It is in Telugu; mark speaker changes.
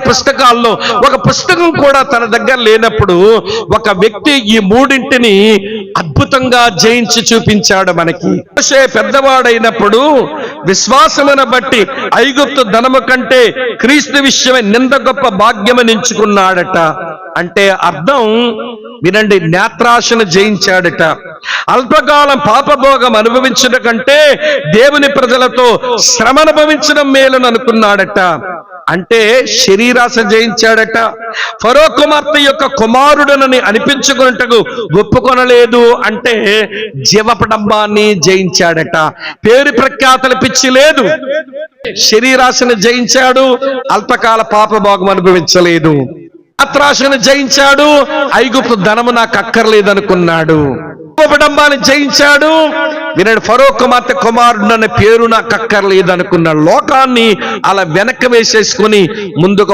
Speaker 1: పుస్తకాల్లో ఒక పుస్తకం కూడా తన దగ్గర లేనప్పుడు ఒక వ్యక్తి ఈ మూడింటిని అద్భుతంగా జయించి చూపించాడు మనకి. మోషే పెద్దవాడైనప్పుడు విశ్వాసమును బట్టి ఐగుప్తు ధనము కంటే క్రీస్తు విషయమే నింద గొప్ప భాగ్యమని ఎంచుకున్నాడట. అంటే అర్థం వినండి, నేత్రాశను జయించాడట. అల్పకాలం పాపభోగం అనుభవించడం కంటే దేవుని ప్రజలతో శ్రమ అనుభవించడం మేలని అనుకున్నాడట. అంటే శరీరాశ జయించాడట. ఫరో కుమార్తె యొక్క కుమారుడనని అనిపించుకున్నట్టుకు ఒప్పుకొనలేదు అంటే జీవపడంబాన్ని జయించాడట. పేరు ప్రఖ్యాతల పిచ్చి లేదు, శరీరాశను జయించాడు, అల్పకాల పాపభోగం అనుభవించలేదు. నేత్రాశను జయించాడు, ఐగుప్తు ధనము నాకు అక్కర్లేదనుకున్నాడు. కుటుంబాన్ని జయించాడు, వినండి, ఫరో కుమార్తె కుమారుడు అనే పేరు నాకు అక్కర్లేదనుకున్నాడు. లోకాన్ని అలా వెనక్కి వేసేసుకుని ముందుకు